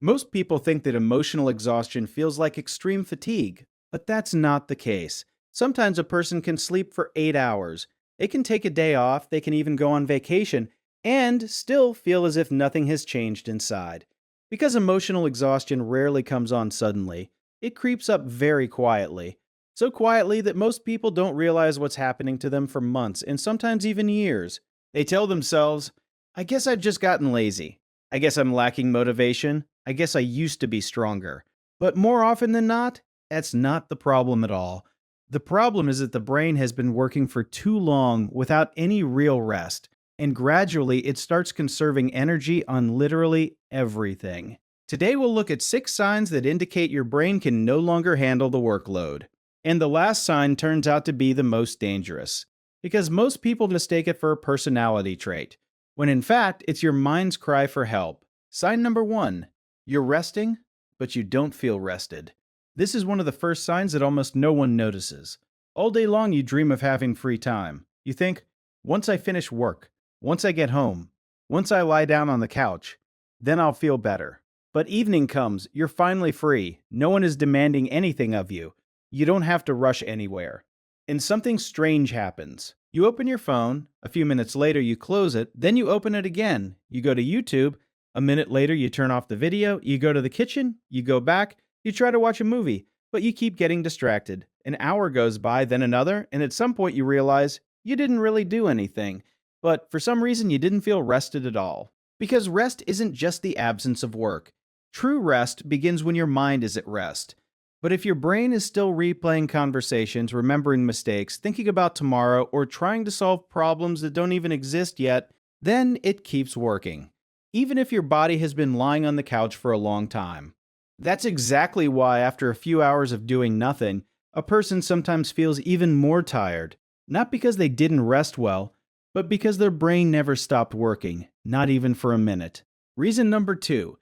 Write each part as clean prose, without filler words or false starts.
Most people think that emotional exhaustion feels like extreme fatigue, but that's not the case. Sometimes a person can sleep for 8 hours. They can take a day off, they can even go on vacation, and still feel as if nothing has changed inside. Because emotional exhaustion rarely comes on suddenly, it creeps up very quietly. So quietly that most people don't realize what's happening to them for months and sometimes even years. They tell themselves, I guess I've just gotten lazy. I guess I'm lacking motivation. I guess I used to be stronger. But more often than not, that's not the problem at all. The problem is that the brain has been working for too long without any real rest, and gradually it starts conserving energy on literally everything. Today we'll look at 6 signs that indicate your brain can no longer handle the workload. And the last sign turns out to be the most dangerous, because most people mistake it for a personality trait, when in fact it's your mind's cry for help. Sign number 1. You're resting, but you don't feel rested. This is one of the first signs that almost no one notices. All day long you dream of having free time. You think, once I finish work, once I get home, once I lie down on the couch, then I'll feel better. But evening comes, you're finally free, no one is demanding anything of you. You don't have to rush anywhere. And something strange happens. You open your phone, a few minutes later you close it, then you open it again. You go to YouTube, a minute later you turn off the video, you go to the kitchen, you go back, you try to watch a movie, but you keep getting distracted. An hour goes by, then another, and at some point you realize you didn't really do anything, but for some reason you didn't feel rested at all. Because rest isn't just the absence of work. True rest begins when your mind is at rest. But if your brain is still replaying conversations, remembering mistakes, thinking about tomorrow, or trying to solve problems that don't even exist yet, then it keeps working, even if your body has been lying on the couch for a long time. That's exactly why, after a few hours of doing nothing, a person sometimes feels even more tired, not because they didn't rest well, but because their brain never stopped working, not even for a minute. Reason number 2.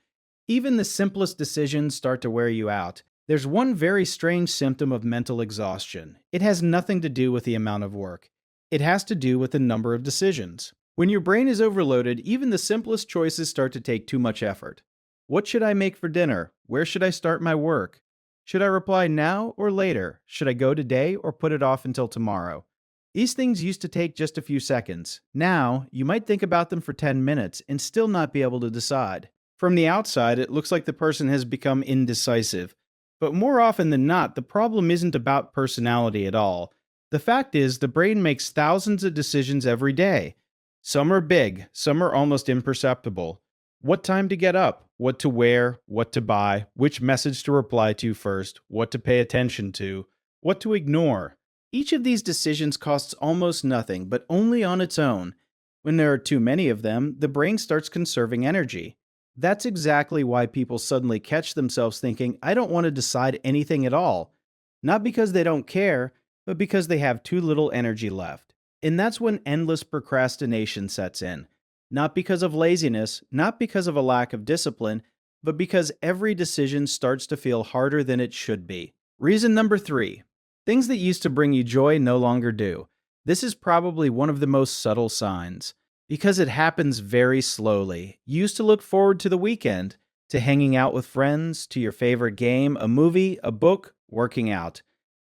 Even the simplest decisions start to wear you out. There's one very strange symptom of mental exhaustion. It has nothing to do with the amount of work. It has to do with the number of decisions. When your brain is overloaded, even the simplest choices start to take too much effort. What should I make for dinner? Where should I start my work? Should I reply now or later? Should I go today or put it off until tomorrow? These things used to take just a few seconds. Now, you might think about them for 10 minutes and still not be able to decide. From the outside, it looks like the person has become indecisive. But more often than not, the problem isn't about personality at all. The fact is, the brain makes thousands of decisions every day. Some are big, some are almost imperceptible. What time to get up, what to wear, what to buy, which message to reply to first, what to pay attention to, what to ignore. Each of these decisions costs almost nothing, but only on its own. When there are too many of them, the brain starts conserving energy. That's exactly why people suddenly catch themselves thinking, I don't want to decide anything at all. Not because they don't care, but because they have too little energy left. And that's when endless procrastination sets in. Not because of laziness, not because of a lack of discipline, but because every decision starts to feel harder than it should be. Reason number 3. Things that used to bring you joy no longer do. This is probably one of the most subtle signs. Because it happens very slowly. You used to look forward to the weekend, to hanging out with friends, to your favorite game, a movie, a book, working out.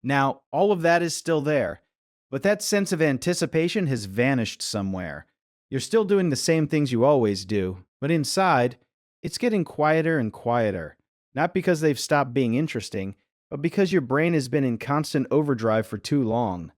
Now, all of that is still there, but that sense of anticipation has vanished somewhere. You're still doing the same things you always do, but inside, it's getting quieter and quieter. Not because they've stopped being interesting, but because your brain has been in constant overdrive for too long.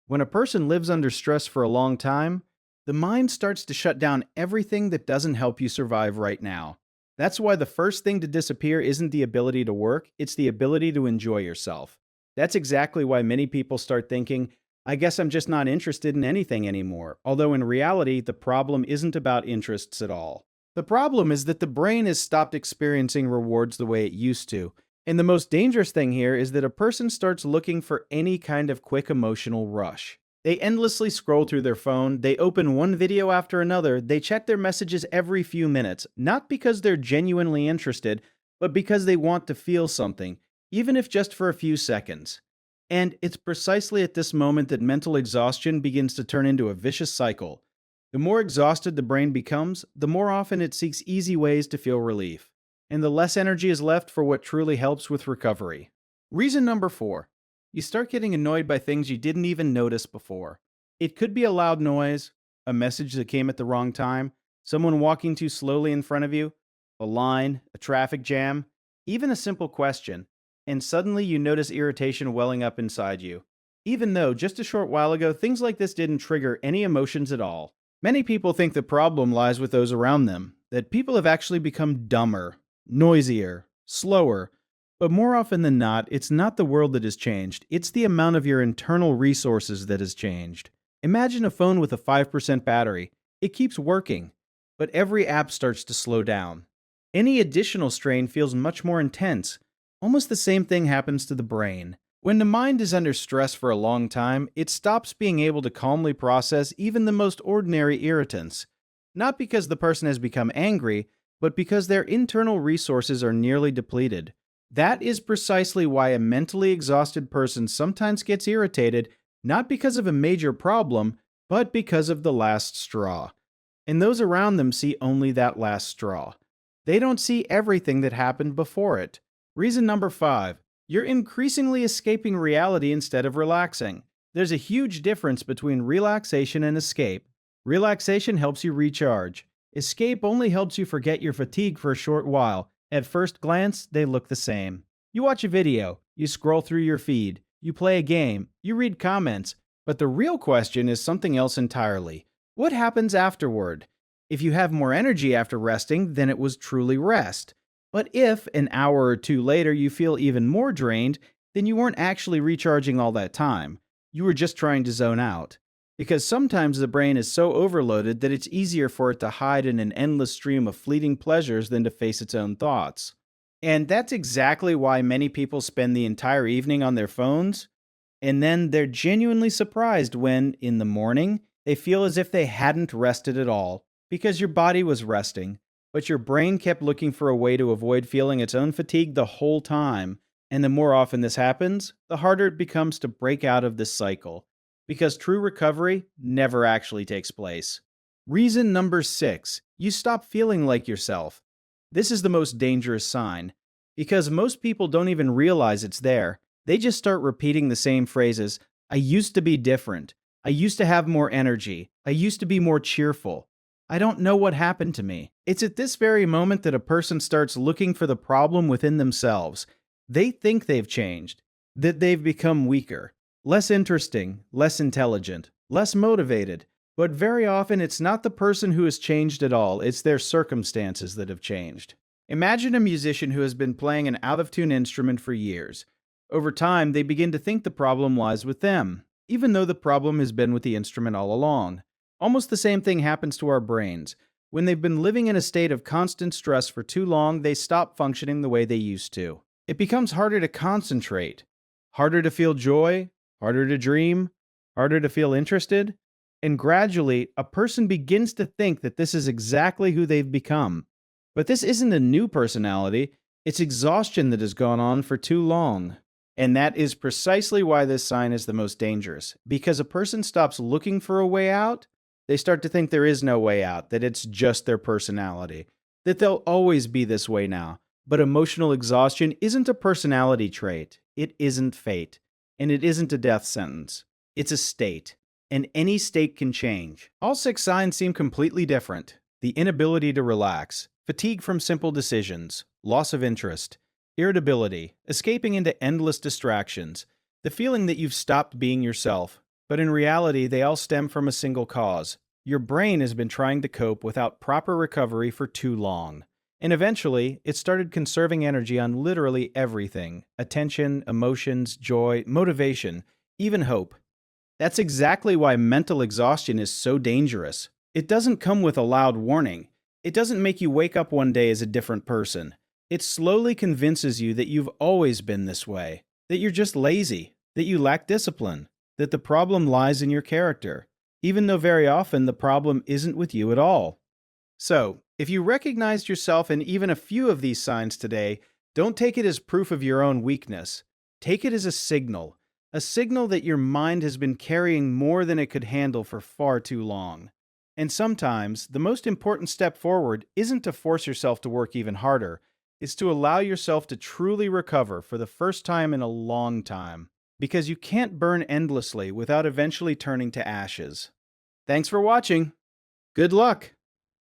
When a person lives under stress for a long time, the mind starts to shut down everything that doesn't help you survive right now. That's why the first thing to disappear isn't the ability to work, it's the ability to enjoy yourself. That's exactly why many people start thinking, I guess I'm just not interested in anything anymore, although in reality, the problem isn't about interests at all. The problem is that the brain has stopped experiencing rewards the way it used to. And the most dangerous thing here is that a person starts looking for any kind of quick emotional rush. They endlessly scroll through their phone, they open one video after another, they check their messages every few minutes, not because they're genuinely interested, but because they want to feel something, even if just for a few seconds. And it's precisely at this moment that mental exhaustion begins to turn into a vicious cycle. The more exhausted the brain becomes, the more often it seeks easy ways to feel relief. and the less energy is left for what truly helps with recovery. Reason number 4. You start getting annoyed by things you didn't even notice before. It could be a loud noise, a message that came at the wrong time, someone walking too slowly in front of you, a line, a traffic jam, even a simple question, and suddenly you notice irritation welling up inside you. Even though just a short while ago things like this didn't trigger any emotions at all. Many people think the problem lies with those around them, that people have actually become dumber, noisier, slower. But more often than not, it's not the world that has changed, it's the amount of your internal resources that has changed. Imagine a phone with a 5% battery. It keeps working, but every app starts to slow down. Any additional strain feels much more intense. Almost the same thing happens to the brain. When the mind is under stress for a long time, it stops being able to calmly process even the most ordinary irritants. Not because the person has become angry, but because their internal resources are nearly depleted. That is precisely why a mentally exhausted person sometimes gets irritated, not because of a major problem, but because of the last straw. And those around them see only that last straw. They don't see everything that happened before it. Reason number 5. You're increasingly escaping reality instead of relaxing. There's a huge difference between relaxation and escape. Relaxation helps you recharge. Escape only helps you forget your fatigue for a short while. At first glance, they look the same. You watch a video, you scroll through your feed, you play a game, you read comments, but the real question is something else entirely. What happens afterward? If you have more energy after resting, then it was truly rest. But if, an hour or two later, you feel even more drained, then you weren't actually recharging all that time. You were just trying to zone out. Because sometimes the brain is so overloaded that it's easier for it to hide in an endless stream of fleeting pleasures than to face its own thoughts. And that's exactly why many people spend the entire evening on their phones, and then they're genuinely surprised when, in the morning, they feel as if they hadn't rested at all, because your body was resting, but your brain kept looking for a way to avoid feeling its own fatigue the whole time. And the more often this happens, the harder it becomes to break out of this cycle. Because true recovery never actually takes place. Reason number 6. You stop feeling like yourself. This is the most dangerous sign. Because most people don't even realize it's there. They just start repeating the same phrases. I used to be different. I used to have more energy. I used to be more cheerful. I don't know what happened to me. It's at this very moment that a person starts looking for the problem within themselves. They think they've changed, that they've become weaker, less interesting, less intelligent, less motivated. But very often it's not the person who has changed at all, it's their circumstances that have changed. Imagine a musician who has been playing an out-of-tune instrument for years. Over time, they begin to think the problem lies with them, even though the problem has been with the instrument all along. Almost the same thing happens to our brains. When they've been living in a state of constant stress for too long, they stop functioning the way they used to. It becomes harder to concentrate, harder to feel joy, harder to dream, harder to feel interested, and gradually, a person begins to think that this is exactly who they've become. But this isn't a new personality, it's exhaustion that has gone on for too long. And that is precisely why this sign is the most dangerous. Because a person stops looking for a way out, they start to think there is no way out, that it's just their personality, that they'll always be this way now. But emotional exhaustion isn't a personality trait, it isn't fate. And it isn't a death sentence. It's a state. And any state can change. All 6 signs seem completely different. The inability to relax, fatigue from simple decisions, loss of interest, irritability, escaping into endless distractions, the feeling that you've stopped being yourself. But in reality, they all stem from a single cause. Your brain has been trying to cope without proper recovery for too long. And eventually, it started conserving energy on literally everything: attention, emotions, joy, motivation, even hope. That's exactly why mental exhaustion is so dangerous. It doesn't come with a loud warning. It doesn't make you wake up one day as a different person. It slowly convinces you that you've always been this way, that you're just lazy, that you lack discipline, that the problem lies in your character, even though very often the problem isn't with you at all. So, if you recognized yourself in even a few of these signs today, don't take it as proof of your own weakness. Take it as a signal that your mind has been carrying more than it could handle for far too long. And sometimes, the most important step forward isn't to force yourself to work even harder, is to allow yourself to truly recover for the first time in a long time, because you can't burn endlessly without eventually turning to ashes. Thanks for watching. Good luck!